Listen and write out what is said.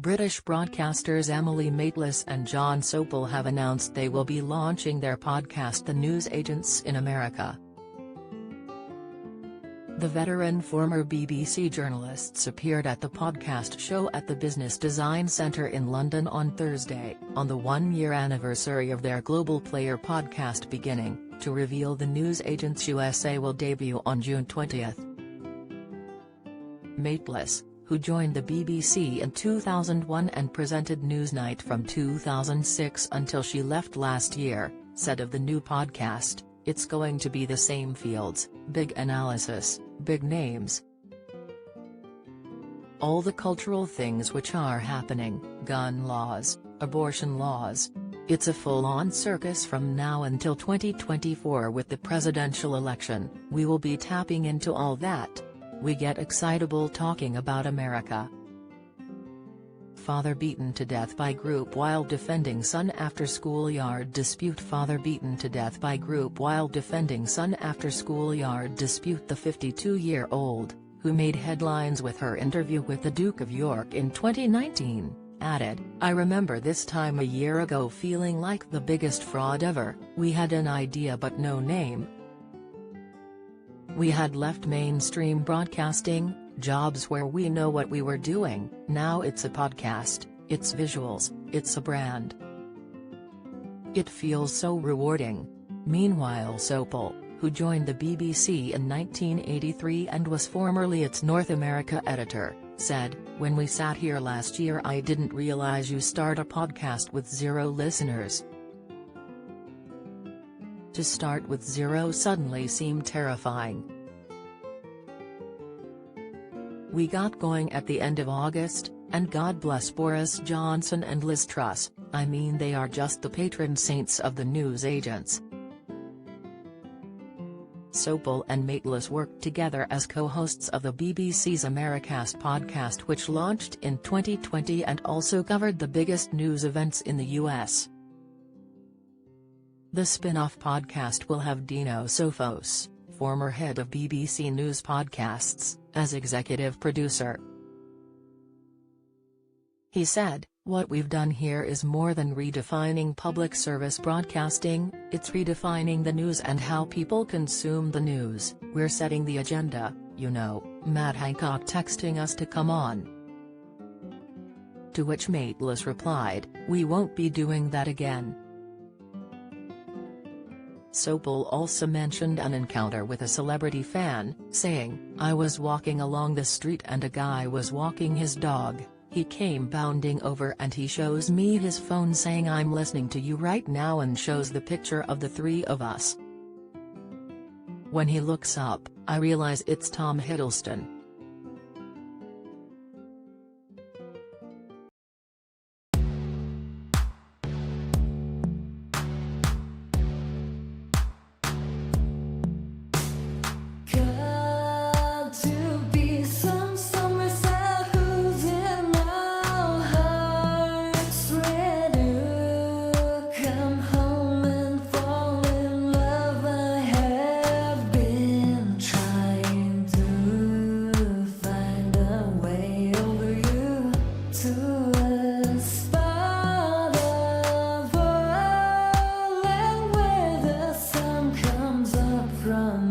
British broadcasters Emily Maitlis and Jon Sopel have announced they will be launching their podcast The News Agents in America. The veteran former BBC journalists appeared at the podcast show at the Business Design Centre in London on Thursday, on the one-year anniversary of their Global Player podcast beginning, to reveal The News Agents USA will debut on June 20. Maitlis, who joined the BBC in 2001 and presented Newsnight from 2006 until she left last year, said of the new podcast, "It's going to be the same fields, big analysis, big names. All the cultural things which are happening, gun laws, abortion laws. It's a full-on circus from now until 2024 with the presidential election. We will be tapping into all that. We get excitable talking about America." Father beaten to death by group while defending son after schoolyard dispute. Father beaten to death by group while defending son after schoolyard dispute. The 52-year-old, who made headlines with her interview with the Duke of York in 2019, added, "I remember this time a year ago feeling like the biggest fraud ever. We had an idea but no name. We had left mainstream broadcasting, jobs where we know what we were doing. Now it's a podcast, it's visuals, it's a brand. It feels so rewarding." Meanwhile, Sopel, who joined the BBC in 1983 and was formerly its North America editor, said, "When we sat here last year I didn't realize you start a podcast with 0 listeners. To start with 0 suddenly seemed terrifying. We got going at the end of August, and God bless Boris Johnson and Liz Truss, I mean they are just the patron saints of the news agents." Sopel and Maitlis worked together as co-hosts of the BBC's Americast podcast, which launched in 2020 and also covered the biggest news events in the US. The spin-off podcast will have Dino Sofos, former head of BBC News Podcasts, as executive producer. He said, "What we've done here is more than redefining public service broadcasting, it's redefining the news and how people consume the news. We're setting the agenda, you know." Matt Hancock texting us to come on. To which Maitlis replied, "We won't be doing that again." Sopel also mentioned an encounter with a celebrity fan, saying, "I was walking along the street and a guy was walking his dog. He came bounding over and he shows me his phone saying, 'I'm listening to you right now,' and shows the picture of the 3 of us. When he looks up, I realize it's Tom Hiddleston." From